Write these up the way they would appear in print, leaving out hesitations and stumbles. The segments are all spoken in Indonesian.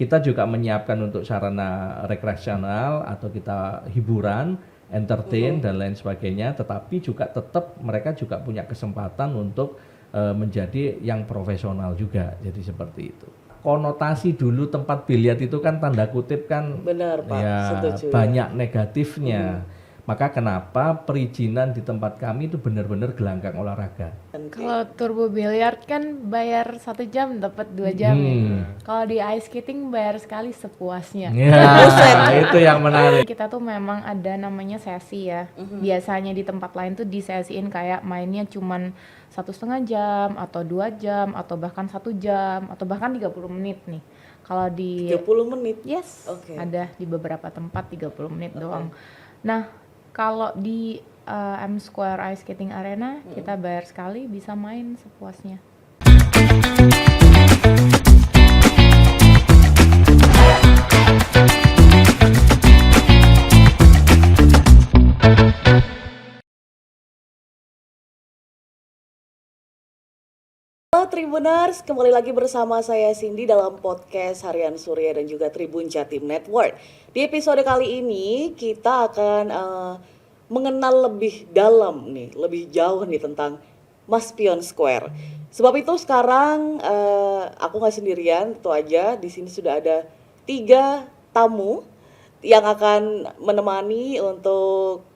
kita juga menyiapkan untuk sarana rekreasional atau kita hiburan, entertain dan lain sebagainya, tetapi juga tetap mereka juga punya kesempatan untuk menjadi yang profesional juga. Jadi seperti itu. Konotasi dulu tempat biliar itu kan tanda kutip kan Benar, Pak. ya Setuju, banyak negatifnya. Maka kenapa perizinan di tempat kami itu benar-benar gelanggang olahraga. Kalau turbo billiard kan bayar 1 jam dapat 2 jam ya. Kalau di ice skating bayar sekali sepuasnya. Ya, itu yang menarik. Kita tuh memang ada namanya sesi ya. Biasanya di tempat lain tuh disesiin kayak mainnya cuman 1,5 jam atau 2 jam atau bahkan 1 jam atau bahkan 30 menit nih. Kalau di 30 menit. Yes, Oke. ada di beberapa tempat 30 menit doang. Nah, kalau di M Square Ice Skating Arena kita bayar sekali bisa main sepuasnya. Halo Tribuners, kembali lagi bersama saya Cindy dalam podcast Harian Surya dan juga Tribun Jatim Network. Di episode kali ini kita akan mengenal lebih dalam nih, lebih jauh nih tentang Maspion Square. Sebab itu sekarang aku nggak sendirian, itu aja. Di sini sudah ada 3 tamu yang akan menemani untuk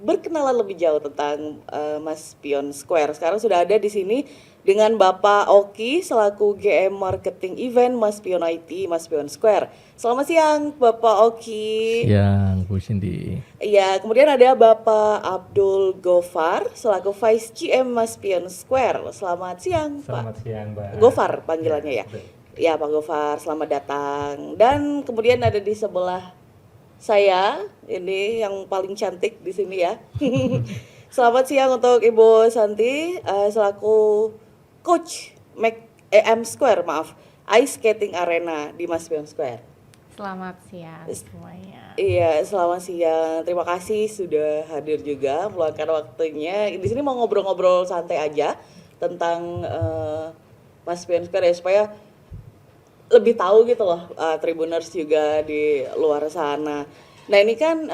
berkenalan lebih jauh tentang Maspion Square. Sekarang sudah ada di sini dengan Bapak Oki selaku GM Marketing Event Maspion IT Maspion Square. Selamat siang Bapak Oki. Siang Bu Cindy. Iya, kemudian ada Bapak Abdul Gofar selaku Vice GM Maspion Square. Selamat siang Pak. Selamat siang Mbak. Gofar panggilannya ya. Ya Pak Gofar, selamat datang. Dan kemudian ada di sebelah saya, ini yang paling cantik di sini ya. Selamat siang untuk Ibu Santi selaku Coach M Square, Ice Skating Arena di Maspion Square. Selamat siang semuanya. Iya, selamat siang. Terima kasih sudah hadir juga, meluangkan waktunya. Di sini mau ngobrol-ngobrol santai aja tentang Maspion Square ya, supaya lebih tahu gitu loh Tribuners juga di luar sana. Nah ini kan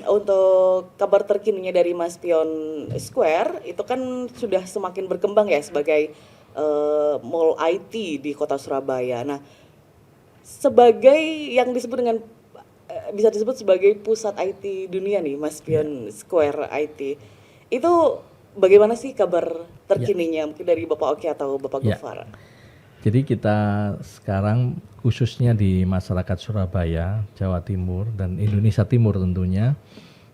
untuk kabar terkininya dari Maspion Square itu kan sudah semakin berkembang ya sebagai mall IT di kota Surabaya. Nah sebagai yang disebut dengan bisa disebut sebagai pusat IT dunia nih Maspion Square IT, itu bagaimana sih kabar terkininya mungkin dari Bapak Oki atau Bapak Gofar? Jadi kita sekarang khususnya di masyarakat Surabaya, Jawa Timur dan Indonesia Timur tentunya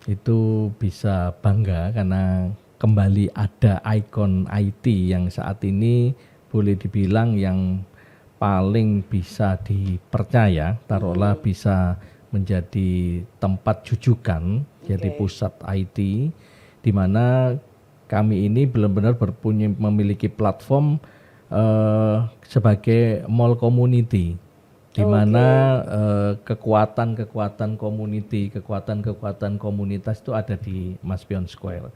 itu bisa bangga karena kembali ada ikon IT yang saat ini boleh dibilang yang paling bisa dipercaya, taruhlah bisa menjadi tempat jujukan, jadi pusat IT di mana kami ini benar-benar memiliki platform sebagai mall community, di mana kekuatan-kekuatan community, kekuatan-kekuatan komunitas itu ada di Maspion Square.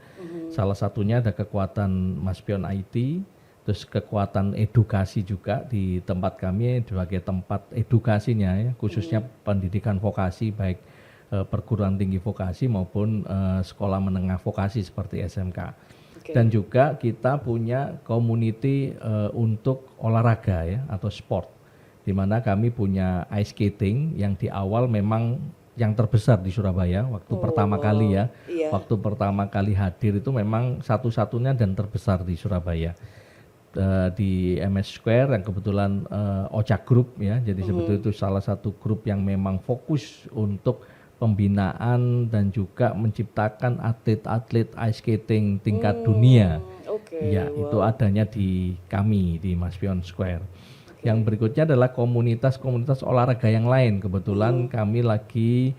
Salah satunya ada kekuatan Maspion IT, terus kekuatan edukasi juga di tempat kami sebagai tempat edukasinya ya, khususnya pendidikan vokasi baik perguruan tinggi vokasi maupun sekolah menengah vokasi seperti SMK. Dan juga kita punya community untuk olahraga ya atau sport, di mana kami punya ice skating yang di awal memang yang terbesar di Surabaya waktu pertama kali ya, waktu pertama kali hadir itu memang satu-satunya dan terbesar di Surabaya di MS Square yang kebetulan Ocha Group ya, jadi sebetulnya itu salah satu grup yang memang fokus untuk pembinaan dan juga menciptakan atlet-atlet ice skating tingkat dunia. Ya, itu adanya di kami di Maspion Square. Yang berikutnya adalah komunitas-komunitas olahraga yang lain. Kebetulan kami lagi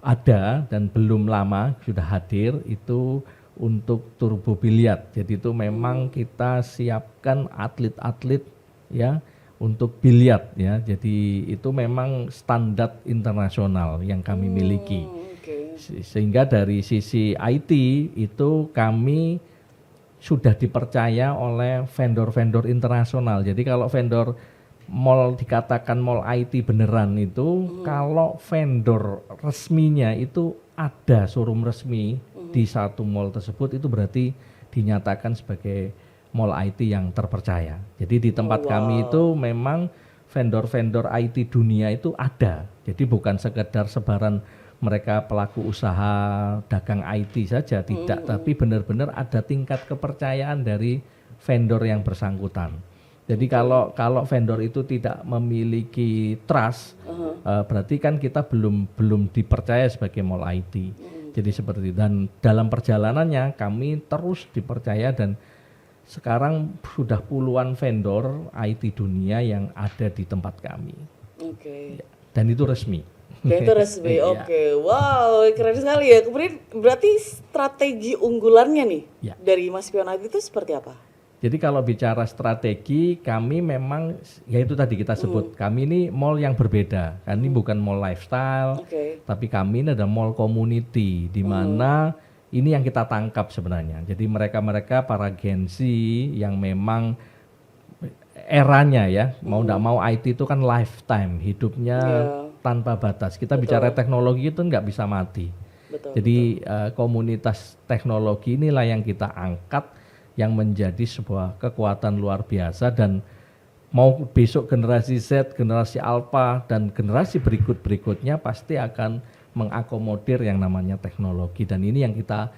ada dan belum lama sudah hadir itu untuk turbo billiard. Jadi itu memang kita siapkan atlet-atlet ya untuk biliar ya, jadi itu memang standar internasional yang kami miliki. Sehingga dari sisi IT itu kami sudah dipercaya oleh vendor-vendor internasional. Jadi kalau vendor mall dikatakan mall IT beneran itu kalau vendor resminya itu ada showroom resmi di satu mall tersebut, itu berarti dinyatakan sebagai mall IT yang terpercaya. Jadi di tempat kami itu memang vendor-vendor IT dunia itu ada. Jadi bukan sekedar sebaran mereka pelaku usaha dagang IT saja, tidak, tapi benar-benar ada tingkat kepercayaan dari vendor yang bersangkutan. Jadi kalau vendor itu tidak memiliki trust, berarti kan kita belum dipercaya sebagai mall IT. Jadi seperti itu. Dan dalam perjalanannya kami terus dipercaya, dan sekarang sudah puluhan vendor IT dunia yang ada di tempat kami. Oke. Dan itu resmi. Dan itu resmi, Iya. oke. Wow, keren sekali ya. Kemudian berarti strategi unggulannya nih Ya. dari Mas Pion IT itu seperti apa? Jadi kalau bicara strategi, kami memang, ya itu tadi kita sebut, kami ini mall yang berbeda. Kami bukan mall lifestyle, Oke. tapi kami ini ada mall community, di mana ini yang kita tangkap sebenarnya. Jadi mereka-mereka para Gen Z yang memang eranya ya, mau tidak mau IT itu kan lifetime, hidupnya tanpa batas. Kita bicara teknologi itu nggak bisa mati. Betul. Jadi komunitas teknologi inilah yang kita angkat, yang menjadi sebuah kekuatan luar biasa, dan mau besok generasi Z, generasi Alpha, dan generasi berikut-berikutnya pasti akan mengakomodir yang namanya teknologi, dan ini yang kita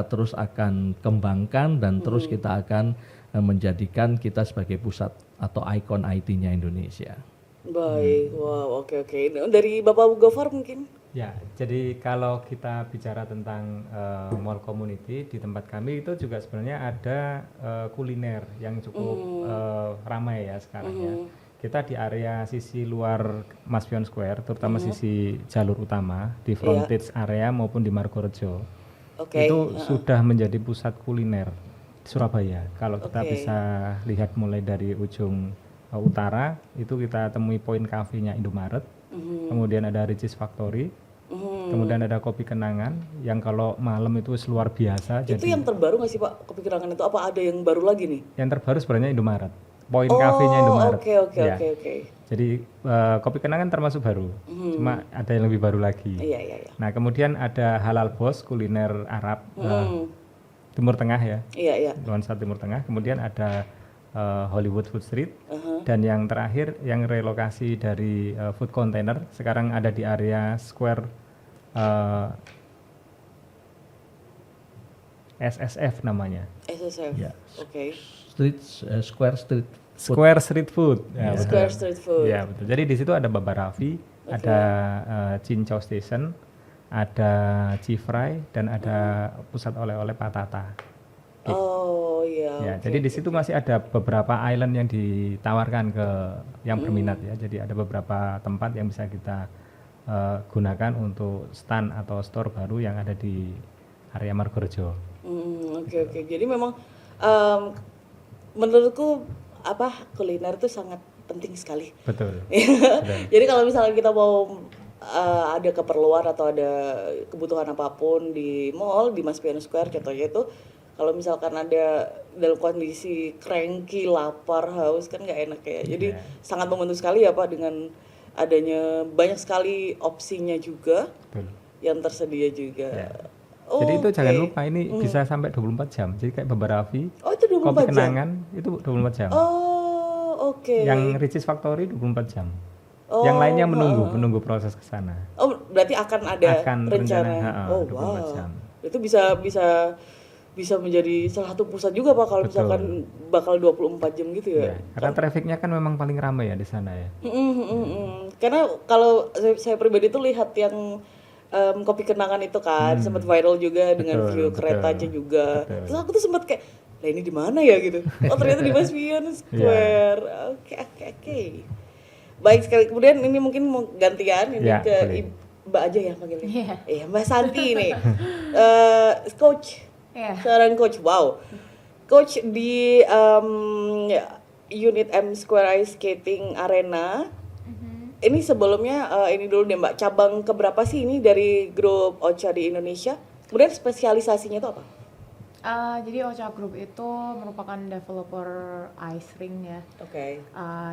terus akan kembangkan, dan terus kita akan menjadikan kita sebagai pusat atau ikon IT-nya Indonesia. Baik, wow, oke. Dari Bapak Gofar mungkin? Ya, jadi kalau kita bicara tentang mall community di tempat kami itu juga sebenarnya ada kuliner yang cukup ramai ya sekarang ya. Kita di area sisi luar Mas Pion Square, terutama sisi jalur utama di frontage area maupun di Margorejo, itu sudah menjadi pusat kuliner Surabaya. Kalau kita bisa lihat mulai dari ujung utara itu kita temui poin kafenya Indomaret, kemudian ada Ricis Factory, kemudian ada Kopi Kenangan yang kalau malam itu luar biasa. Itu yang terbaru nggak sih Pak, Kopi Kenangan itu? Apa ada yang baru lagi nih? Yang terbaru sebenarnya Indomaret, poin kafenya Indomaret. Oke. Jadi Kopi Kenangan termasuk baru, cuma ada yang lebih baru lagi. Iya. Nah kemudian ada Halal Bos, kuliner Arab Timur Tengah ya, Iya. nuansa Timur Tengah. Kemudian ada Hollywood Food Street, dan yang terakhir yang relokasi dari food container sekarang ada di area Square SSF namanya. SSF. Ya. Oke. Square Street Square Street Food. Ya, betul. Square Street Food. Ya betul. Jadi di situ ada Baba Raffi, ada Cincau Station, ada Cifray, dan ada pusat oleh-oleh Patata. Oh iya. Ya, jadi di situ masih ada beberapa island yang ditawarkan ke yang berminat ya. Jadi ada beberapa tempat yang bisa kita gunakan untuk stand atau store baru yang ada di area Margorejo. Oke. Jadi memang menurutku kuliner itu sangat penting sekali. Betul. Jadi kalau misalnya kita mau ada keperluan atau ada kebutuhan apapun di mall, di Mas Pion Square contohnya itu, kalau misalkan ada dalam kondisi cranky, lapar, haus, kan nggak enak ya. Jadi sangat membantu sekali ya Pak, dengan adanya banyak sekali opsinya juga. Betul. Yang tersedia juga. Ya. Jadi itu jangan lupa ini bisa sampai 24 jam. Jadi kayak Baba Raffi, Oh itu 24 Kopi jam? Kenangan itu 24 jam. Oh oke. Yang Ricis Factory 24 jam. Yang lainnya menunggu proses ke sana. Oh berarti akan ada rencana. Oh 24 wow. jam. Itu bisa menjadi salah satu pusat juga Pak kalau misalkan bakal 24 jam gitu ya. Karena trafficnya kan memang paling ramai ya di sana ya. Karena kalau saya pribadi tuh lihat yang Kopi Kenangan itu kan sempat viral juga dengan view keretanya juga. Terus aku tuh sempat kayak, lah ini di mana ya gitu. Oh ternyata di Mas Pion Square. Oke. Baik sekali. Kemudian ini mungkin mau gantian ini ke Mbak aja ya panggilnya. Iya Mbak Santi nih. Coach. Seorang coach. Wow. Coach di unit M Square Ice Skating Arena. Ini sebelumnya ini dulu deh Mbak, cabang keberapa sih ini dari grup Ocha di Indonesia? Kemudian spesialisasinya itu apa? Jadi Ocha Group itu merupakan developer ice ring ya, Oke.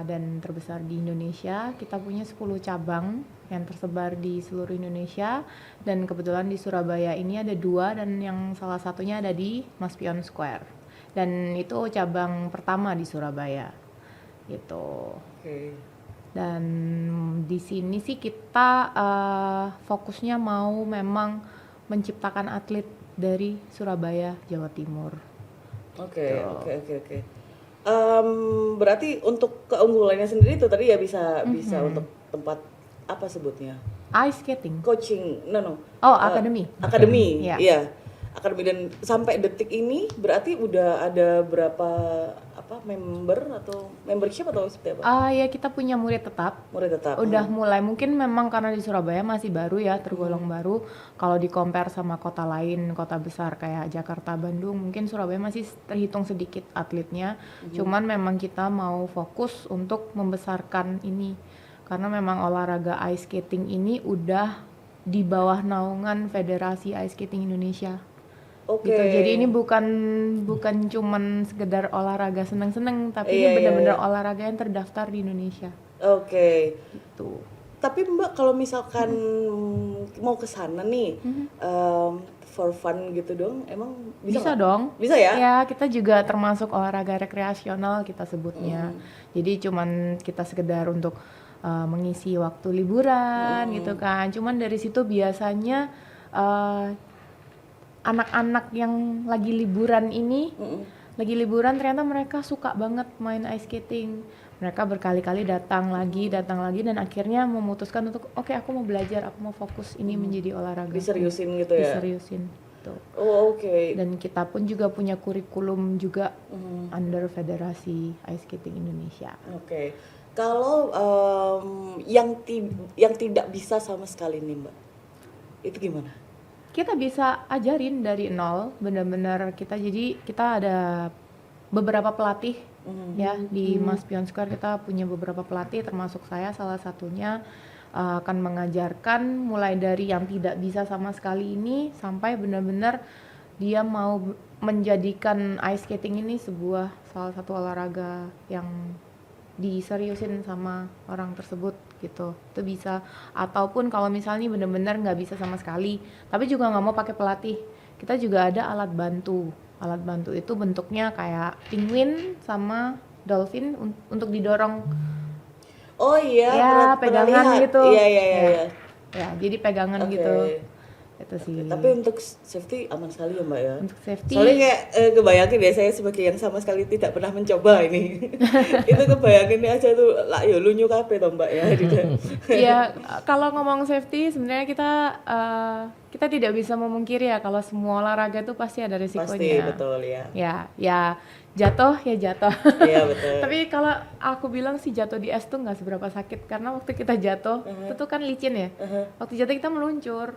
dan terbesar di Indonesia. Kita punya 10 cabang yang tersebar di seluruh Indonesia, dan kebetulan di Surabaya ini ada 2, dan yang salah satunya ada di Maspion Square. Dan itu cabang pertama di Surabaya gitu. Oke. Dan di sini sih kita fokusnya mau memang menciptakan atlet dari Surabaya, Jawa Timur. Oke. Berarti untuk keunggulannya sendiri itu tadi ya bisa untuk tempat apa sebutnya? Ice skating. Coaching, no. Oh, akademi. Akademi, Iya. iya. Akademi, dan sampai detik ini berarti udah ada berapa member atau membership atau seperti apa? Ya kita punya murid tetap. Murid tetap. Udah mulai, mungkin memang karena di Surabaya masih baru ya, tergolong baru. Kalau di compare sama kota lain, kota besar kayak Jakarta, Bandung, mungkin Surabaya masih terhitung sedikit atletnya. Cuman memang kita mau fokus untuk membesarkan ini. Karena memang olahraga ice skating ini udah di bawah naungan Federasi Ice Skating Indonesia. Oke. Gitu. Jadi ini bukan cuman sekedar olahraga seneng-seneng, tapi Iya, ini benar-benar iya. olahraga yang terdaftar di Indonesia. Oke. Gitu. Tapi Mbak kalau misalkan mau ke sana nih, for fun gitu dong, emang bisa Bisa nggak? dong. Bisa ya? Ya, kita juga termasuk olahraga rekreasional kita sebutnya. Jadi cuman kita sekedar untuk mengisi waktu liburan gitu kan. Cuman dari situ biasanya anak-anak yang lagi liburan ini, lagi liburan ternyata mereka suka banget main ice skating. Mereka berkali-kali datang lagi, dan akhirnya memutuskan untuk oke, aku mau belajar, aku mau fokus ini menjadi olahraga. Diseriusin gitu ya? Diseriusin. Tuh. Oh, oke. Dan kita pun juga punya kurikulum juga under Federasi Ice Skating Indonesia. Oke. Kalau yang tidak bisa sama sekali nih Mbak, itu gimana? Kita bisa ajarin dari nol, benar-benar kita ada beberapa pelatih ya di Maspion Square. Kita punya beberapa pelatih, termasuk saya salah satunya, akan mengajarkan mulai dari yang tidak bisa sama sekali ini sampai benar-benar dia mau menjadikan ice skating ini salah satu olahraga yang diseriusin sama orang tersebut gitu. Itu bisa. Ataupun kalau misalnya benar-benar nggak bisa sama sekali, tapi juga nggak mau pakai pelatih, kita juga ada alat bantu. Alat bantu itu bentuknya kayak penguin sama dolphin untuk didorong. Oh iya, Ya, pernah pegangan lihat. gitu. Iya. Ya, jadi pegangan Oke. gitu. Itu sih. Tapi untuk safety aman sekali ya Mbak ya? Untuk safety, Soalnya kayak kebayangin ya, saya sebagai yang sama sekali tidak pernah mencoba ini. Itu kebayangin aja tuh, lah ya lunyu kabeh toh Mbak ya. ya kalau ngomong safety sebenarnya kita tidak bisa memungkiri ya kalau semua olahraga itu pasti ada Pasti, risikonya. betul ya. Ya jatuh. Iya betul. Tapi kalau aku bilang sih jatuh di es tuh nggak seberapa sakit, karena waktu kita jatuh itu tuh kan licin ya. Waktu jatuh kita meluncur.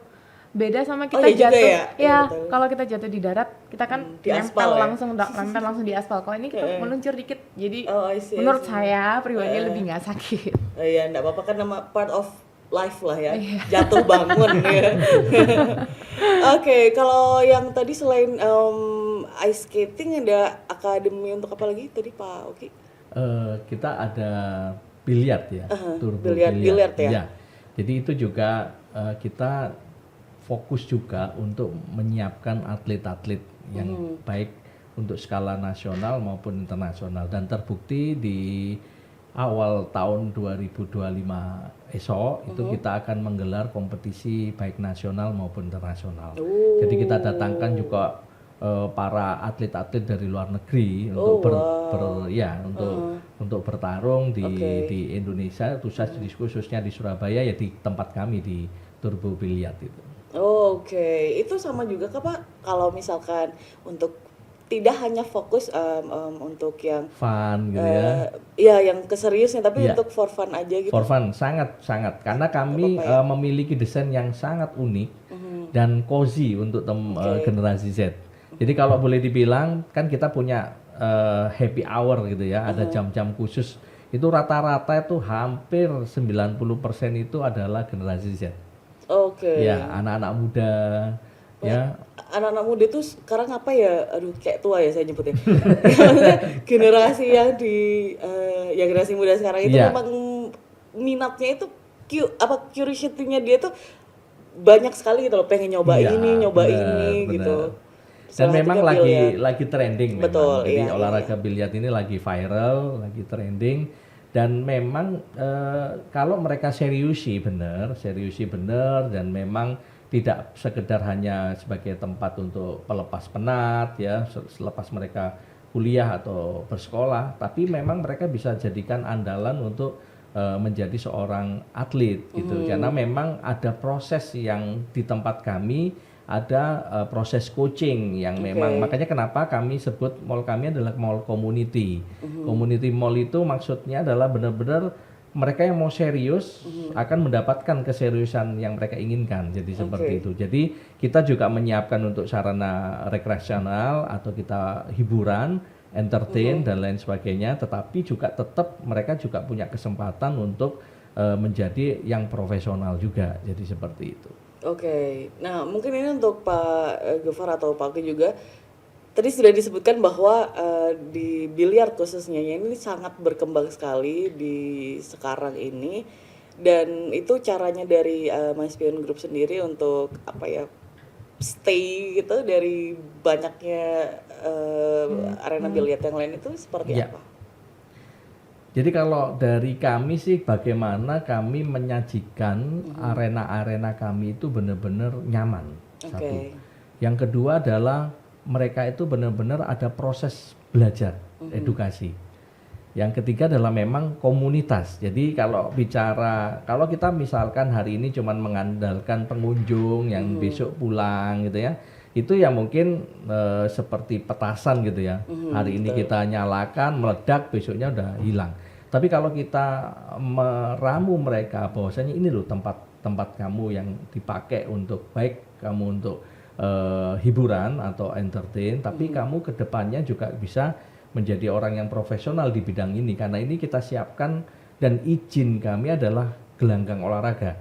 Beda sama kita iya juga jatuh. ya? Iya, betul. Kalau kita jatuh di darat, kita kan Di aspal ya? nempel langsung di aspal. Kalau ini kita meluncur dikit. Jadi Oh, I see, I menurut see. saya pribadi lebih nggak sakit. Iya, enggak apa-apa kan, nama part of life lah ya. Jatuh bangun ya. Oke, kalau yang tadi selain ice skating ada akademi untuk apa lagi tadi Pak Oki? Kita ada biliar ya, turbo Biliar ya? Iya. Jadi itu juga kita fokus juga untuk menyiapkan atlet-atlet yang baik untuk skala nasional maupun internasional, dan terbukti di awal tahun 2025 esok itu kita akan menggelar kompetisi baik nasional maupun internasional. Jadi kita datangkan juga para atlet-atlet dari luar negeri untuk untuk bertarung di Indonesia, khususnya di Surabaya ya, di tempat kami di Turbo Biliar itu. Oke, itu sama juga kah Pak? Kalau misalkan untuk tidak hanya fokus untuk yang Fun gitu ya. ya yang keseriusnya, tapi Iya. untuk for fun aja gitu. For fun, sangat karena kami memiliki desain yang sangat unik dan cozy untuk generasi Z. Jadi kalau boleh dibilang kan kita punya happy hour gitu ya, ada jam-jam khusus. Itu rata-rata itu hampir 90% itu adalah generasi Z. Oke. Ya, anak-anak muda ya. Anak-anak muda tuh sekarang apa ya, aduh kayak tua ya saya nyebutnya. Maksudnya generasi yang ya generasi muda sekarang itu Iya. memang minatnya itu curiosity-nya dia tuh banyak sekali gitu loh, pengen nyoba Iya, ini, nyoba bener, ini bener. gitu. Dan Salah memang satunya biliar. lagi trending memang. Betul, Jadi iya, olahraga iya. biliar ini lagi viral, lagi trending, dan memang kalau mereka seriusi bener dan memang tidak sekedar hanya sebagai tempat untuk pelepas penat ya selepas mereka kuliah atau bersekolah, tapi memang mereka bisa jadikan andalan untuk menjadi seorang atlet gitu. Karena memang ada proses yang di tempat kami ada proses coaching yang memang makanya kenapa kami sebut mall kami adalah mall community. Community mall itu maksudnya adalah benar-benar mereka yang mau serius akan mendapatkan keseriusan yang mereka inginkan. Jadi seperti itu. Jadi kita juga menyiapkan untuk sarana rekreasional atau kita hiburan, entertain dan lain sebagainya, tetapi juga tetap mereka juga punya kesempatan untuk menjadi yang profesional juga. Jadi seperti itu. Oke, nah mungkin ini untuk Pak Gofar atau Pak Oki juga. Tadi sudah disebutkan bahwa di biliar khususnya ini sangat berkembang sekali di sekarang ini, dan itu caranya dari Mas Pion Group sendiri untuk apa ya, stay gitu dari banyaknya arena biliar yang lain itu seperti Ya. apa? Jadi kalau dari kami sih bagaimana kami menyajikan arena-arena kami itu benar-benar nyaman. Satu. Oke. Yang kedua adalah mereka itu benar-benar ada proses belajar, edukasi. Yang ketiga adalah memang komunitas. Jadi kalau kita misalkan hari ini cuma mengandalkan pengunjung yang besok pulang gitu ya, itu ya mungkin seperti petasan gitu ya. Hari ini kita nyalakan, meledak, besoknya udah hilang. Tapi kalau kita meramu mereka bahwasanya ini loh tempat kamu yang dipakai untuk baik kamu untuk hiburan atau entertain, tapi kamu kedepannya juga bisa menjadi orang yang profesional di bidang ini, karena ini kita siapkan dan izin kami adalah gelanggang olahraga.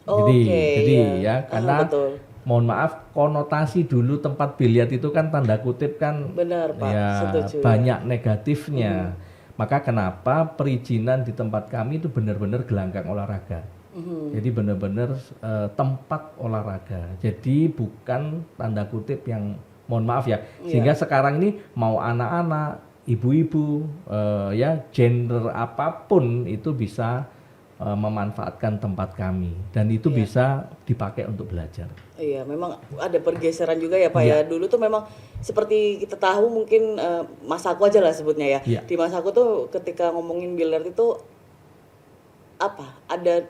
Jadi ya karena betul. mohon maaf, konotasi dulu tempat biliar itu kan tanda kutip kan Benar, Pak. ya Setuju. banyak negatifnya. Maka kenapa perizinan di tempat kami itu benar-benar gelanggang olahraga. Jadi benar-benar tempat olahraga. Jadi bukan tanda kutip yang mohon maaf ya. Sehingga sekarang ini mau anak-anak, ibu-ibu, ya gender apapun itu bisa memanfaatkan tempat kami, dan itu bisa dipakai untuk belajar. Iya, memang ada pergeseran juga ya Pak ya. Dulu tuh memang seperti kita tahu mungkin masa aku aja lah sebutnya ya. Di masa aku tuh ketika ngomongin biliar itu ada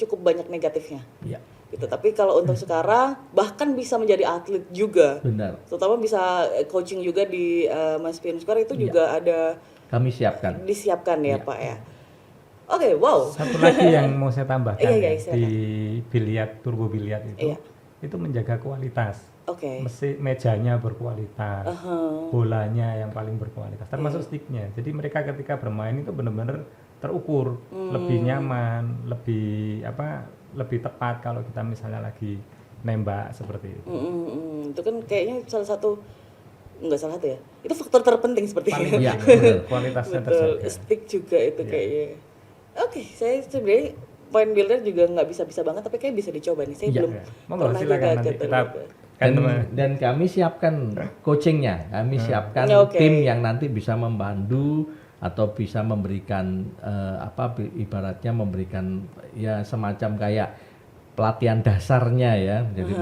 cukup banyak negatifnya. Iya. Gitu. Tapi kalau untuk sekarang bahkan bisa menjadi atlet juga. Benar. Terutama bisa coaching juga di Mas Pion Square itu juga ada Kami siapkan. disiapkan ya Pak ya. Oke, wow. Satu lagi yang mau saya tambahkan Iya, ya, silakan. di biliar, turbo biliar itu menjaga kualitas. Oke. Mejanya berkualitas, bolanya yang paling berkualitas, termasuk sticknya. Jadi mereka ketika bermain itu benar-benar terukur, lebih nyaman, lebih tepat kalau kita misalnya lagi nembak seperti itu. Itu kan kayaknya salah satu, enggak salah satu ya. Itu faktor terpenting sepertinya. Paling benar, kualitasnya Betul, terjaga. stick juga itu kayaknya. Oke, saya sebenarnya point builder juga nggak bisa banget, tapi kayak bisa dicoba nih. Saya belum Monggo pernah silakan juga nanti gitu. kita Dan kami siapkan coachingnya, kami siapkan tim yang nanti bisa membantu atau bisa memberikan ibaratnya memberikan ya semacam kayak pelatihan dasarnya ya. Jadi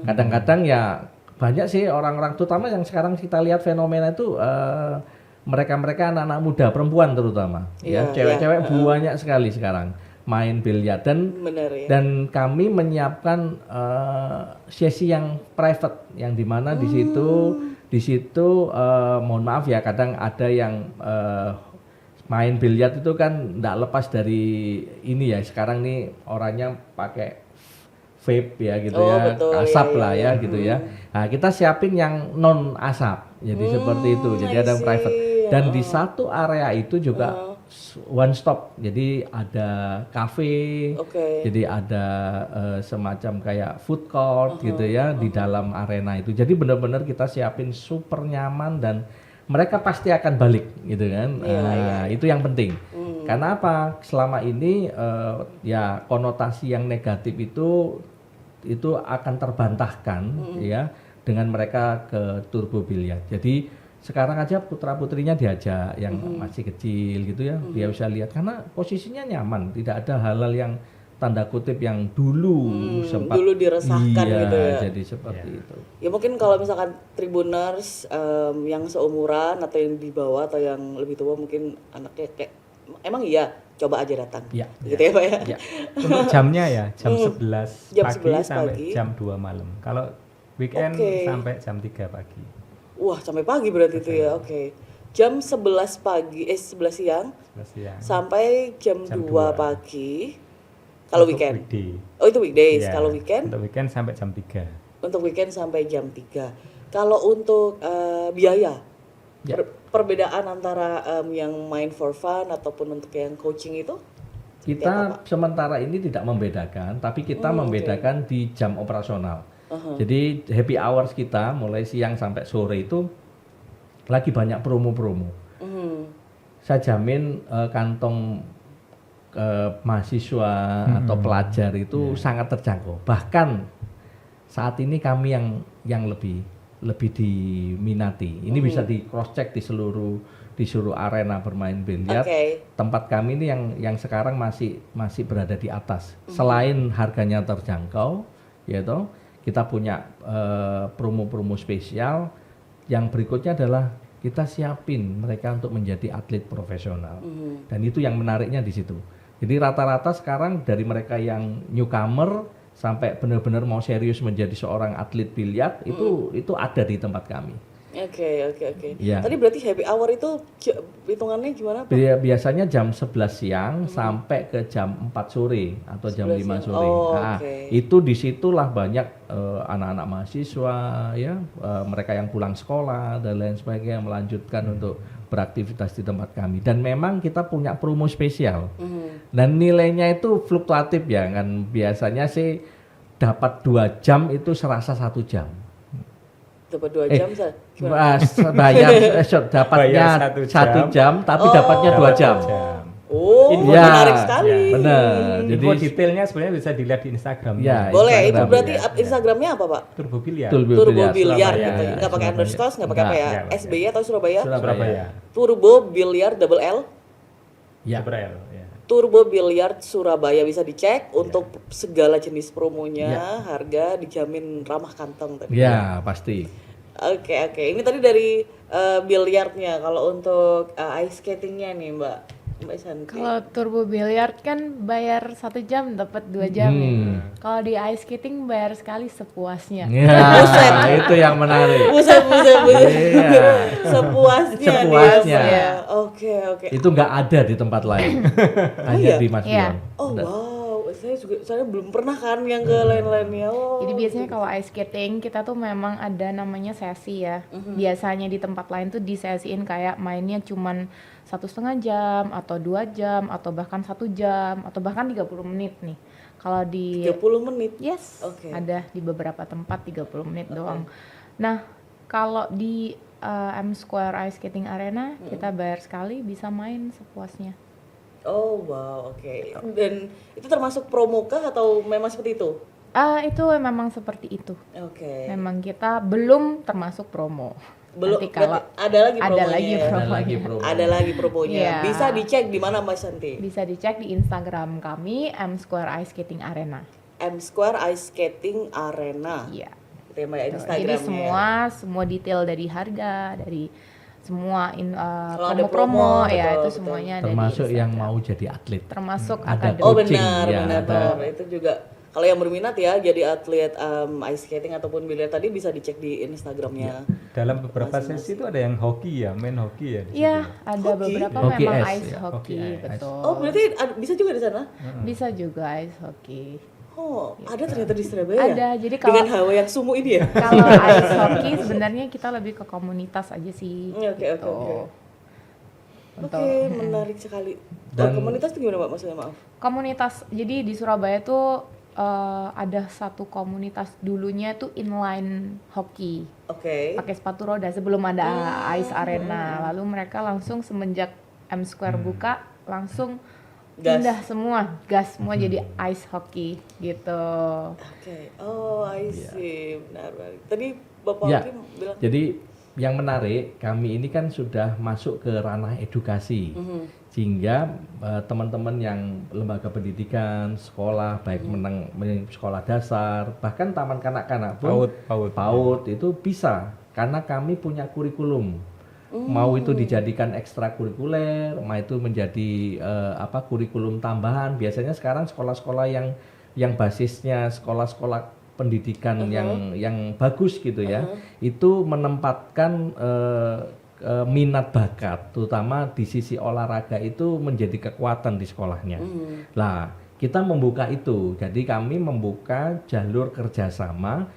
kadang-kadang ya banyak sih orang-orang, terutama yang sekarang kita lihat fenomena itu mereka-mereka anak-anak muda, perempuan terutama, ya cewek-cewek banyak sekali sekarang main biliar, Bener, ya. dan kami menyiapkan sesi yang private yang dimana di situ mohon maaf ya, kadang ada yang main biliar itu kan tidak lepas dari ini ya, sekarang nih orangnya pakai vape ya gitu ya, betul, asap ya, lah ya gitu ya. Nah kita siapin yang non asap, jadi seperti itu, jadi ada private, dan di satu area itu juga one stop. Jadi ada cafe, Oke. jadi ada semacam kayak food court gitu ya di dalam arena itu. Jadi benar-benar kita siapin super nyaman dan mereka pasti akan balik gitu kan. Nah, itu yang penting. Karena apa? Selama ini ya konotasi yang negatif itu akan terbantahkan ya dengan mereka ke turbo biliar. Jadi sekarang aja putra-putrinya diajak yang masih kecil gitu ya, dia bisa lihat karena posisinya nyaman, tidak ada hal-hal yang tanda kutip yang dulu sempat dulu diresahkan iya, gitu ya. jadi seperti itu. Ya mungkin kalau misalkan Tribuners yang seumuran atau yang di bawah atau yang lebih tua mungkin anaknya kayak emang iya coba aja datang. Iya. Gitu ya Pak ya. Ya. Untuk jamnya ya jam 11 Jam pagi 11 sampai pagi. jam 2 malam. Kalau weekend Oke. sampai jam 3 pagi. Wah, sampai pagi berarti itu ya. Oke. Jam 11 pagi 11 siang 11 siang. sampai jam Jam 2 2. pagi. Kalau Untuk weekend. weekday. Oh, itu weekdays. Iya, Kalau weekend Untuk weekend sampai jam 3. untuk weekend sampai jam 3. Kalau untuk biaya Ya. perbedaan antara yang main for fun ataupun untuk yang coaching itu Kita sementara ini tidak membedakan, tapi kita membedakan di jam operasional. Jadi happy hours kita mulai siang sampai sore itu lagi banyak promo-promo. Saya jamin kantong mahasiswa atau pelajar itu sangat terjangkau. Bahkan saat ini kami yang lebih diminati. Ini bisa di cross check di seluruh arena bermain biliar. Oke. Tempat kami ini yang sekarang masih berada di atas. Selain harganya terjangkau, yaitu kita punya promo-promo spesial. Yang berikutnya adalah kita siapin mereka untuk menjadi atlet profesional. Dan itu yang menariknya di situ. Jadi rata-rata sekarang dari mereka yang newcomer sampai benar-benar mau serius menjadi seorang atlet biliar itu ada di tempat kami. Oke. Iya. Tadi berarti happy hour itu hitungannya gimana Pak? Biasanya jam 11 siang sampai ke jam 4 sore atau jam 5 sore. Oh, Nah, oke. itu disitulah banyak anak-anak mahasiswa ya, mereka yang pulang sekolah dan lain sebagainya melanjutkan untuk beraktivitas di tempat kami. Dan memang kita punya promo spesial. Dan nilainya itu fluktuatif ya kan. Biasanya sih dapat 2 jam itu serasa 1 jam. Dapat 2 jam Bayar dapatnya Bayar 1 jam tapi dapatnya 2 jam. Oh, Iya, menarik sekali. Benar. Jadi Jadi detailnya sebenarnya bisa dilihat di Instagram. Ya, Boleh, itu Instagram, berarti ya. Instagramnya apa Pak? Turbo Biliar. Turbo Biliar Surabaya, gitu. ya, Nggak pakai Surabaya. underscore, nggak pakai apa ya? Nggak. SBY atau Surabaya? Surabaya. Turbo Biliar double L. Ya. Surabaya, ya. Turbo Biliar Surabaya bisa dicek untuk segala jenis promonya, harga dijamin ramah kantong tadi. Ya, pasti. Oke. Ini tadi dari biliarnya. Kalau untuk ice skatingnya nih Mbak Santi. Kalau turbo billiard kan bayar 1 jam dapat 2 jam ya. Kalau di ice skating bayar sekali sepuasnya. Ya, itu yang menarik. Buset. Iya. Sepuasnya. Sepuasnya. dia. Oke. Itu nggak ada di tempat lain. Hanya di Mas Iya. Bion. Oh wow, saya belum pernah kan yang ke lain-lainnya. Oh. Jadi biasanya kalau ice skating kita tuh memang ada namanya sesi ya. Biasanya di tempat lain tuh disesiin kayak mainnya cuman 1,5 jam atau 2 jam atau bahkan 1 jam atau bahkan 30 menit nih. Kalau di 30 menit. yes, Oke. ada di beberapa tempat 30 menit doang. Nah, kalau di M Square Ice Skating Arena kita bayar sekali bisa main sepuasnya. Oh wow, oke. Dan itu termasuk promo kah atau memang seperti itu? Itu memang seperti itu. Oke. Memang kita belum termasuk promo. Belum. Nanti kalau berarti ada lagi ada promonya. lagi ya? Ada promonya. lagi promo. Ada lagi promonya. Iya. Bisa dicek di mana Mbak Santi? Bisa dicek di Instagram kami M Square Ice Skating Arena. M Square Ice Skating Arena. Iya. Itu ya Mbak ya, Tuh, Instagramnya. jadi semua detail dari harga, dari semua Kalau ada promo-promo promo, ya betul, itu betul. semuanya ada Termasuk di yang Instagram. mau jadi atlet. Termasuk Ada akademi. Oh coaching, benar, ya, benar. ada. Itu juga kalau yang berminat ya jadi atlet ice skating ataupun biliar tadi bisa dicek di Instagramnya. Dalam beberapa sesi itu ada yang hoki ya, main hoki ya. di Iya, situ. ada Hoki? beberapa Hoki memang ice, ice ya. hockey, Hoki ice. betul. Oh berarti bisa juga di sana? Bisa juga ice hockey. Oh ada ternyata di Surabaya ya? Ada, jadi kalau Dengan hawa yang sumuk ini ya? kalau ice hockey sebenarnya kita lebih ke komunitas aja sih. Oke. gitu. Oke, menarik sekali. Dan- Komunitas itu gimana Pak maksudnya, maaf? Komunitas, jadi di Surabaya tuh ada satu komunitas dulunya tuh inline hockey, Oke. pakai sepatu roda sebelum ada ice arena. Lalu mereka langsung semenjak M Square buka langsung Gas. pindah semua, gas semua jadi ice hockey gitu. Oke. Oh, I see. Benar. Tadi Bapak Ya, Hakim bilang jadi yang menarik, kami ini kan sudah masuk ke ranah edukasi, sehingga teman-teman yang lembaga pendidikan, sekolah, baik sekolah dasar, bahkan taman kanak-kanak pun, PAUD itu bisa, karena kami punya kurikulum. Mau itu dijadikan ekstrakurikuler, mau itu menjadi kurikulum tambahan. Biasanya sekarang sekolah-sekolah yang basisnya sekolah-sekolah pendidikan yang bagus gitu ya, itu menempatkan minat bakat, terutama di sisi olahraga itu menjadi kekuatan di sekolahnya. Lah, kita membuka itu, jadi kami membuka jalur kerjasama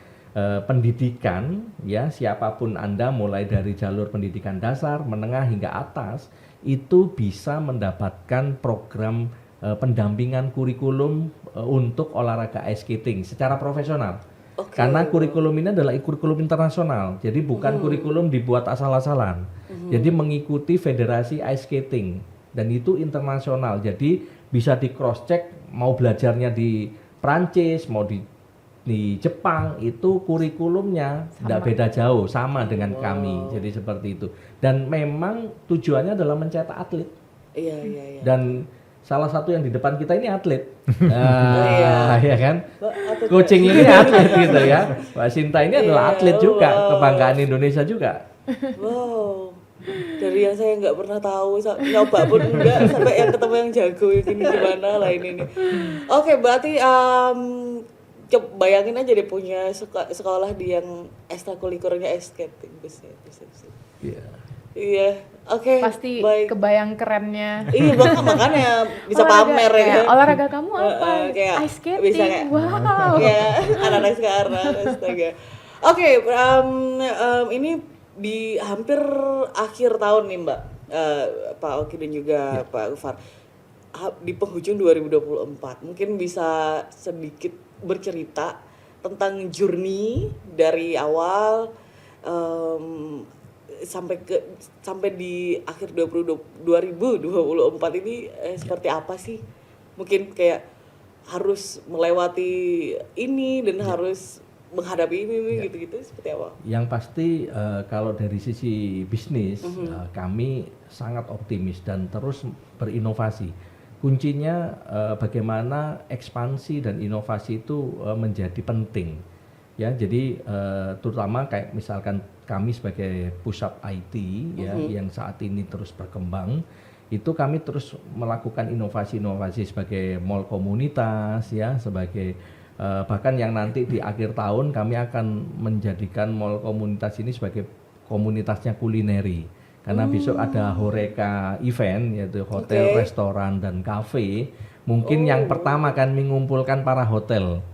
pendidikan, ya siapapun Anda, mulai dari jalur pendidikan dasar, menengah hingga atas, itu bisa mendapatkan program pendampingan kurikulum untuk olahraga ice skating secara profesional. Oke. Karena kurikulum ini adalah kurikulum internasional, jadi bukan kurikulum dibuat asal-asalan. Jadi mengikuti federasi ice skating dan itu internasional. Jadi bisa di cross check, mau belajarnya di Prancis, mau di Jepang, itu kurikulumnya tidak beda jauh, sama dengan kami. Jadi seperti itu. Dan memang tujuannya adalah mencetak atlet. Iya. Dan salah satu yang di depan kita ini atlet. iya. Ya kan? Atlet Coaching ini atlet gitu ya. Mbak Sinta ini adalah atlet juga, kebanggaan Indonesia juga. Wow. Dari yang saya nggak pernah tahu, nyoba pun enggak, sampai yang ketemu yang jago ini gimana lah ini. Oke, berarti coba bayangin aja deh punya sekolah di yang ekstrakurikulernya ice skating. Bisa. Iya. Iya. Oke. Pasti baik. kebayang kerennya. Iya, makanya bisa Olahraga, pamer ya. kayak, olahraga kamu apa? Kayak Ice skating. bisa kayak, Wow. Ya, anak-anak sekarang, astaga. Oke, ini di hampir akhir tahun nih Mbak, Pak Oki dan juga Pak Gufar, di penghujung 2024, mungkin bisa sedikit bercerita tentang journey dari awal sampai di akhir 2024 ini seperti apa sih? Mungkin kayak harus melewati ini dan harus menghadapi ini gitu-gitu, seperti apa? Yang pasti kalau dari sisi bisnis kami sangat optimis dan terus berinovasi. Kuncinya bagaimana ekspansi dan inovasi itu menjadi penting. Ya, jadi terutama kayak misalkan kami sebagai pusat IT ya yang saat ini terus berkembang, itu kami terus melakukan inovasi-inovasi sebagai mall komunitas ya, sebagai bahkan yang nanti di akhir tahun kami akan menjadikan mall komunitas ini sebagai komunitasnya kulineri. Karena besok ada Horeca event, yaitu hotel, restoran, dan kafe. Mungkin yang pertama kan mengumpulkan para hotel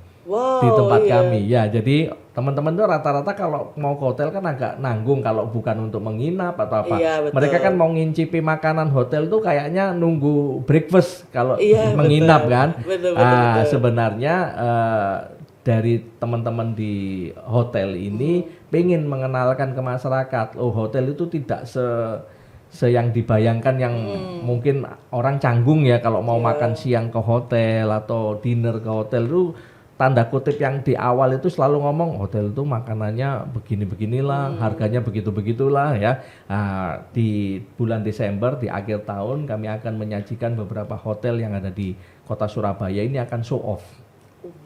di tempat kami. Ya, jadi teman-teman tuh rata-rata kalau mau ke hotel kan agak nanggung kalau bukan untuk menginap atau apa. Iya, betul. Mereka kan mau ngincipi makanan hotel tuh kayaknya nunggu breakfast kalau menginap kan. Betul. Sebenarnya dari teman-teman di hotel ini pengen mengenalkan ke masyarakat, hotel itu tidak yang dibayangkan yang mungkin orang canggung ya kalau mau makan siang ke hotel atau dinner ke hotel itu, tanda kutip yang di awal itu selalu ngomong hotel itu makanannya begini-beginilah, harganya begitu-begitulah ya. Di bulan Desember di akhir tahun kami akan menyajikan beberapa hotel yang ada di kota Surabaya ini akan show off.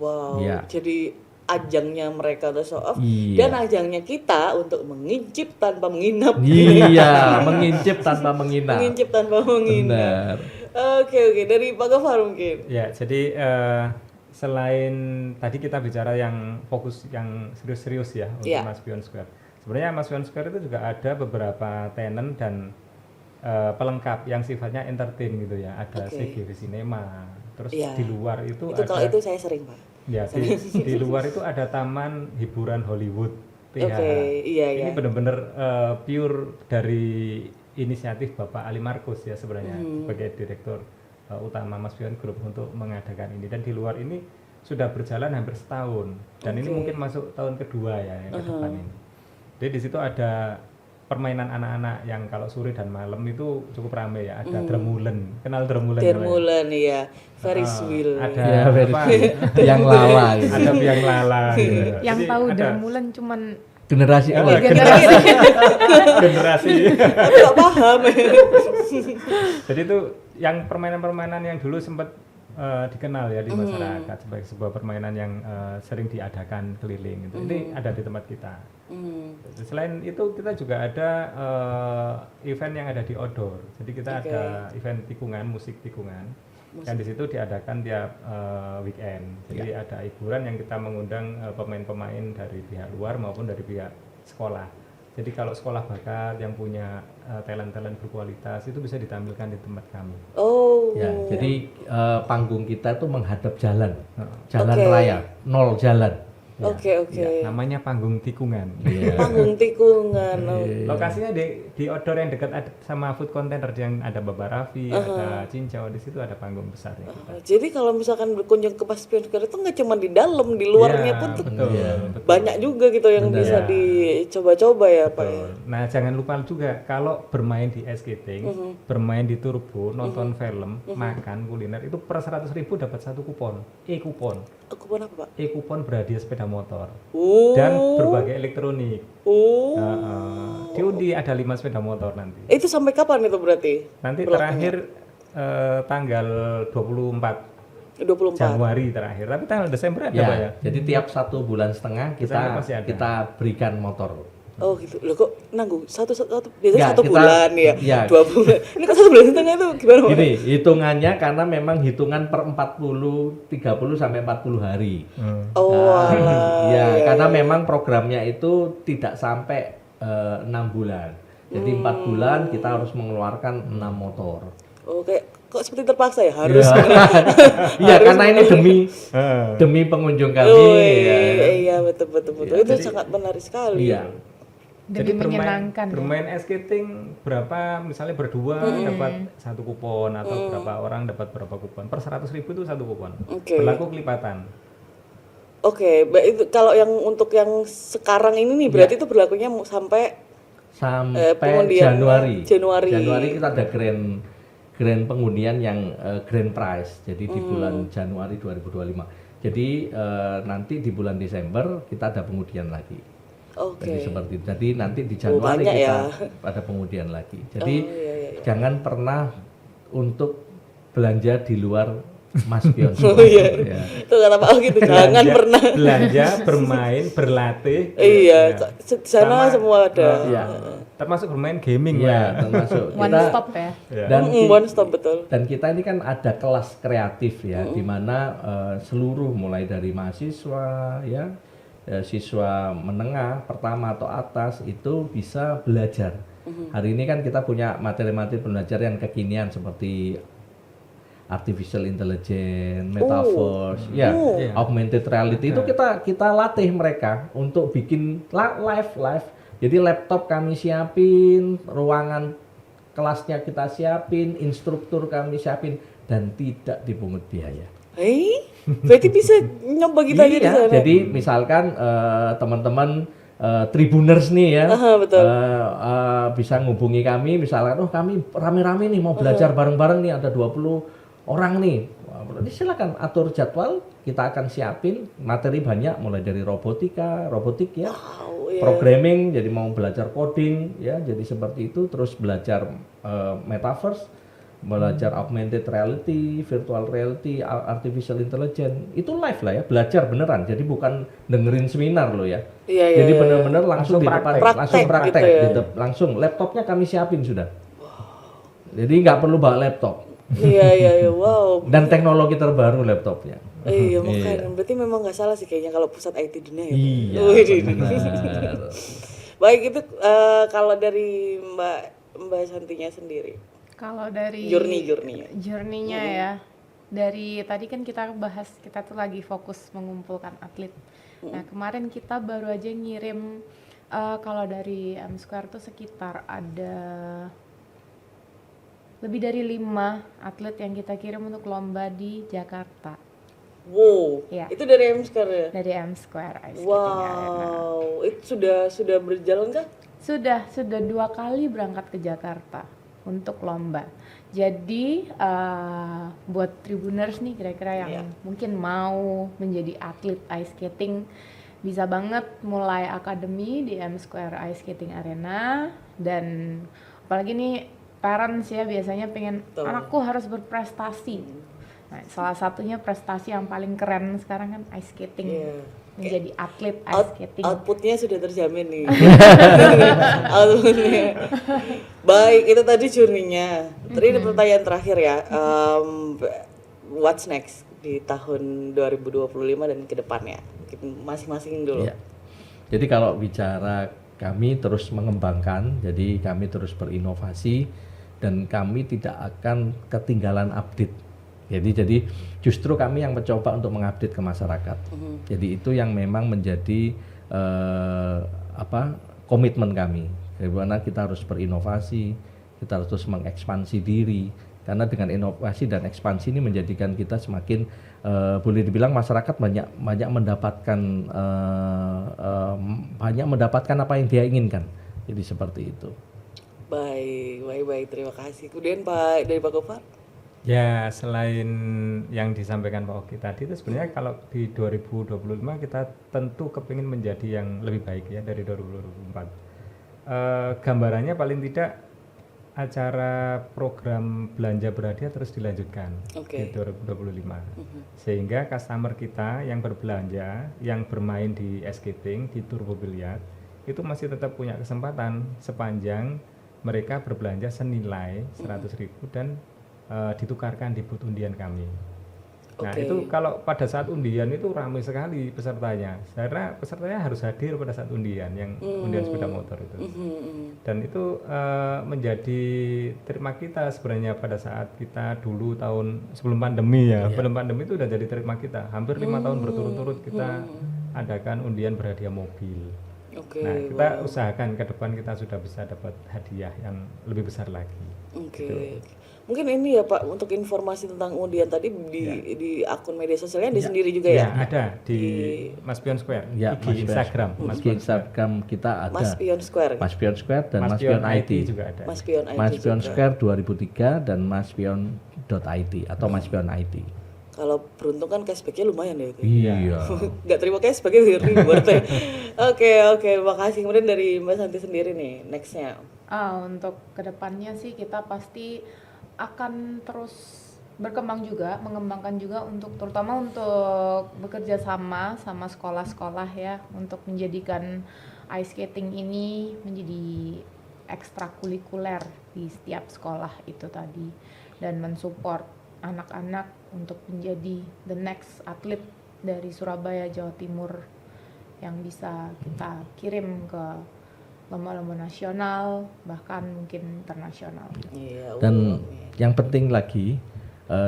Wow, Ya. jadi ajangnya mereka untuk show off Iya. dan ajangnya kita untuk mengincip tanpa menginap. Iya, mengincip tanpa menginap. Mengincip tanpa menginap. Benar. Oke, dari Pak Gofar mungkin. Ya, jadi selain tadi kita bicara yang fokus yang serius-serius ya untuk Mas Pion Square. Sebenarnya Mas Pion Square itu juga ada beberapa tenant dan pelengkap yang sifatnya entertain gitu ya. Ada CGV Cinema. Terus di luar itu ada, kalau itu saya sering Pak. Ya, di luar itu ada taman hiburan Hollywood. Oke, iya. Ini benar-benar pure dari inisiatif Bapak Ali Markus ya sebenarnya sebagai direktur utama Maspion Group untuk mengadakan ini, dan di luar ini sudah berjalan hampir setahun, dan ini mungkin masuk tahun kedua ya yang ke depan ini. Jadi di situ ada permainan anak-anak yang kalau sore dan malam itu cukup ramai ya. Ada Dremulen, kenal Dremulen? Dermulen ya, Ferris wheel. Ada Ya, apa? yang lala gitu. Ada biang lala. Gitu. Yang Jadi tahu ada Dermulen cuman Generasi Oh, awal. generasi. Aku nggak paham. Jadi itu yang permainan-permainan yang dulu sempat dikenal ya di masyarakat sebagai sebuah permainan yang sering diadakan keliling itu. Ini ada di tempat kita. Selain itu kita juga ada event yang ada di outdoor. Jadi kita ada event tikungan, musik tikungan. Dan di situ diadakan tiap weekend. Jadi ada hiburan yang kita mengundang pemain-pemain dari pihak luar maupun dari pihak sekolah. Jadi kalau sekolah bakat yang punya talent-talent berkualitas itu bisa ditampilkan di tempat kami. Oh. Ya, jadi panggung kita tuh menghadap jalan, jalan Oke. raya, 0 jalan. Oke. Namanya panggung tikungan. Iya. Panggung tikungan. Oh. Lokasinya di outdoor yang dekat sama food container yang ada Baba Raffi, ada Cincau, di situ ada panggung besarnya kita. Jadi kalau misalkan berkunjung ke Maspion Square itu nggak cuma di dalam, di luarnya Iya, pun tuh betul, Iya. betul. banyak juga gitu yang bisa dicoba-coba ya Pak. Ya? Betul. Nah, jangan lupa juga kalau bermain di ice skating, bermain di turbo, nonton film, makan kuliner itu per 100.000 dapat 1 kupon, e-kupon. Kupon apa Pak? E-kupon berhadiah sepeda motor Oh. dan berbagai elektronik. Oh. Diundi ada 5 sepeda motor nanti. Itu sampai kapan itu berarti? Nanti terakhir tanggal 24 24. Januari terakhir, tapi tanggal Desember ada Pak ya? Ya, jadi tiap 1,5 bulan Desember pasti ada. kita berikan motor. Oh gitu. Loh kok nanggung satu biasanya Nggak, 1 kita- bulan ya. ya. 2 bulan. Ini kan 1 bulan setengah itu gimana Pak? Ini hitungannya karena memang hitungan per 30 sampai 40 hari. Oh, alah. Ya, karena memang programnya itu tidak sampai 6 bulan. Jadi 4 bulan kita harus mengeluarkan 6 motor. Oh, kok seperti terpaksa ya harus. Iya, karena ini demi pengunjung kami. Oh, Ya. iya betul. Itu sangat menarik sekali. Iya. demi menyenangkan. bermain ice skating berapa, misalnya berdua dapat 1 kupon atau berapa orang dapat berapa kupon, per 100.000 itu 1 kupon. Oke. Berlaku kelipatan. Oke, itu kalau yang untuk yang sekarang ini nih berarti itu berlakunya sampai Sampai pengundian Januari. Januari. Kita ada grand pengundian yang grand prize. Jadi di bulan Januari 2025. Jadi nanti di bulan Desember kita ada pengundian lagi. Oke. Jadi seperti itu. Jadi nanti di Januari banyak kita ya. ada pengundian lagi. Jadi iya. jangan pernah untuk belanja di luar Maspion. Oh iya. Ya. Itu kata Pak gitu, jangan pernah. Belanja, bermain, berlatih. Iya, Ya. di sana semua ada. Iya. Termasuk bermain gaming Iya, ya. termasuk One kita stop ya. dan One stop betul. dan kita ini kan ada kelas kreatif ya, di mana seluruh mulai dari mahasiswa ya, siswa menengah pertama atau atas itu bisa belajar. Hari ini kan kita punya materi-materi belajar yang kekinian seperti artificial intelligence, metaverse, ya, augmented reality itu kita latih mereka untuk bikin live. Jadi laptop kami siapin, ruangan kelasnya kita siapin, instruktur kami siapin, dan tidak dipungut biaya. Berarti bisa nyoba kita aja di Iya, sana. jadi misalkan teman-teman Tribuners nih ya, betul. bisa ngubungi kami, misalkan, oh kami rame-rame nih mau belajar bareng-bareng nih, ada 20 orang nih. Wah, berarti silakan atur jadwal, kita akan siapin materi banyak, mulai dari robotik ya, programming, jadi mau belajar coding ya, jadi seperti itu, terus belajar metaverse, belajar augmented reality, virtual reality, artificial intelligence, itu live lah ya, belajar beneran, jadi bukan dengerin seminar loh ya. Iya, Jadi benar-benar langsung di depan, praktek. langsung praktek, Gitu ya. langsung laptopnya kami siapin sudah. Jadi nggak perlu bawa laptop. Iya, wow. Dan teknologi terbaru laptopnya. Iya, makanya berarti memang nggak salah sih kayaknya kalau pusat IT dunia ya. Pak. Iya. Wih, Benar. Baik itu kalau dari Mbak Santinya sendiri. Kalau dari Journey-nya. ya, dari tadi kan kita bahas kita tuh lagi fokus mengumpulkan atlet. Nah kemarin kita baru aja ngirim kalau dari M Square tuh sekitar ada Lebih dari 5 atlet yang kita kirim untuk lomba di Jakarta Wow, Iya. itu dari M Square ya? dari M Square Ice Skating Arena. Wow, itu sudah berjalan kah? Sudah 2 kali berangkat ke Jakarta untuk lomba. Jadi buat Tribuners nih kira-kira yang mungkin mau menjadi atlet ice skating, bisa banget mulai akademi di M Square Ice Skating Arena. Dan apalagi nih parents ya biasanya pengen anakku harus berprestasi. Nah, salah satunya prestasi yang paling keren sekarang kan ice skating. Menjadi atlet ice skating. Outputnya sudah terjamin nih. Outputnya. Baik, itu tadi journey-nya. Tadi ada pertanyaan terakhir ya. What's next di tahun 2025 dan ke depannya? Masing-masing dulu. Iya. Jadi kalau bicara kami terus mengembangkan, jadi kami terus berinovasi dan kami tidak akan ketinggalan update. Jadi justru kami yang mencoba untuk mengupdate ke masyarakat. Jadi itu yang memang menjadi komitmen kami. Bagaimana kita harus berinovasi, kita harus terus mengekspansi diri. Karena dengan inovasi dan ekspansi ini menjadikan kita semakin boleh dibilang masyarakat banyak mendapatkan apa yang dia inginkan. Jadi seperti itu. Baik, terima kasih. Kemudian dari Pak Gofar? Ya, selain yang disampaikan Pak Oki tadi itu sebenarnya kalau di 2025 kita tentu kepingin menjadi yang lebih baik ya dari 2024. Gambarannya paling tidak acara program belanja berhadiah terus dilanjutkan di 2025. Sehingga customer kita yang berbelanja, yang bermain di ice skating, di turbo biliar, itu masih tetap punya kesempatan sepanjang mereka berbelanja senilai 100.000 dan ditukarkan di booth undian kami. Nah itu kalau pada saat undian itu ramai sekali pesertanya. Karena pesertanya harus hadir pada saat undian, yang undian sepeda motor itu. Dan itu menjadi terima kita sebenarnya pada saat kita dulu tahun sebelum pandemi ya. Sebelum pandemi itu udah jadi terima kita. Hampir 5 tahun berturut-turut kita adakan undian berhadiah mobil. Nah kita usahakan ke depan kita sudah bisa dapat hadiah yang lebih besar lagi. Gitu. Mungkin ini ya Pak, untuk informasi tentang undian tadi di akun media sosialnya ada sendiri juga ya? Ada di Mas Pion Square, IG Instagram. Instagram kita ada. Mas Pion Square dan Mas Pion IT juga ada. Mas Pion IT Mas Pion juga. Square 2003 dan Mas Pion.IT atau Mas Pion IT. Kalau beruntung kan cashbacknya lumayan ya itu. Iya. Nggak terima cashbacknya reward ya. Oke, makasih. Kemudian dari Mbak Santi sendiri nih, nextnya. Untuk kedepannya sih kita pasti akan terus berkembang juga, mengembangkan juga terutama untuk bekerja sama sekolah-sekolah ya, untuk menjadikan ice skating ini menjadi ekstrakurikuler di setiap sekolah itu tadi, dan mensupport anak-anak untuk menjadi the next atlet dari Surabaya, Jawa Timur yang bisa kita kirim ke lomba-lomba nasional, bahkan mungkin internasional. Dan yang penting lagi,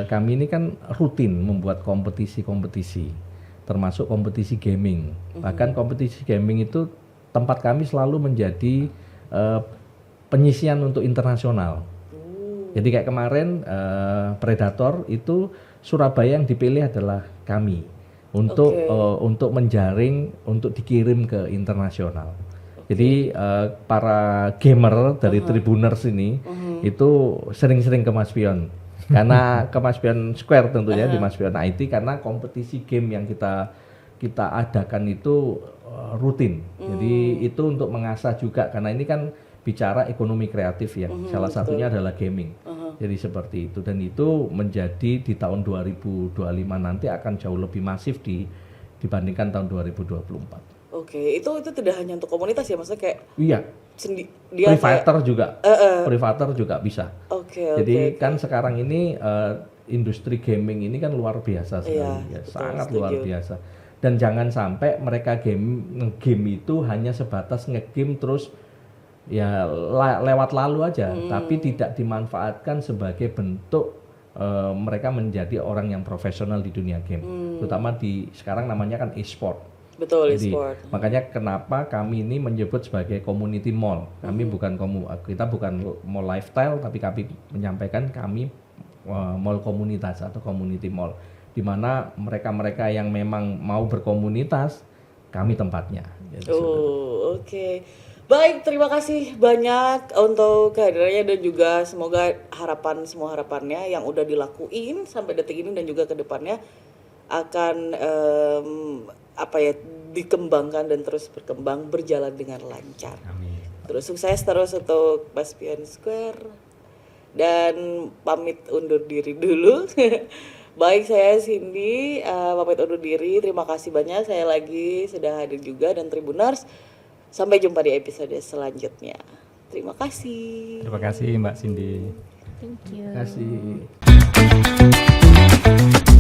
kami ini kan rutin membuat kompetisi-kompetisi, termasuk kompetisi gaming. Bahkan kompetisi gaming itu tempat kami selalu menjadi penyisian untuk internasional. Jadi kayak kemarin Predator itu Surabaya yang dipilih adalah kami untuk menjaring, untuk dikirim ke internasional. Jadi para gamer dari Tribuners ini itu sering-sering ke Mas Pion. Karena ke Mas Pion Square tentunya di Mas Pion IT, karena kompetisi game yang kita adakan itu rutin. Jadi itu untuk mengasah juga, karena ini kan bicara ekonomi kreatif ya. Salah satunya adalah gaming. Jadi seperti itu, dan itu menjadi di tahun 2025 nanti akan jauh lebih masif dibandingkan tahun 2024. Oke, itu tidak hanya untuk komunitas ya, maksudnya kayak privater juga bisa. Jadi kan sekarang ini industri gaming ini kan luar biasa sekali, sangat luar biasa. Dan jangan sampai mereka game itu hanya sebatas ngegame terus ya lewat lalu aja, tapi tidak dimanfaatkan sebagai bentuk mereka menjadi orang yang profesional di dunia game. Terutama sekarang namanya kan e-sport. Betul, Jadi e-sport. makanya kenapa kami ini menyebut sebagai community mall. Kami kita bukan mall lifestyle, tapi kami menyampaikan kami mall komunitas atau community mall, di mana mereka-mereka yang memang mau berkomunitas, kami tempatnya. Gitu. Oh, oke. Baik, terima kasih banyak untuk kehadirannya dan juga semoga semua harapannya yang udah dilakuin sampai detik ini dan juga ke depannya akan dikembangkan dan terus berkembang, berjalan dengan lancar. Amin. Terus sukses terus untuk Maspion Square dan pamit undur diri dulu. Baik, saya Cindy pamit undur diri. Terima kasih banyak saya lagi sudah hadir juga dan Tribuners. Sampai jumpa di episode selanjutnya. Terima kasih. Terima kasih Mbak Cindy. Thank you. Terima kasih.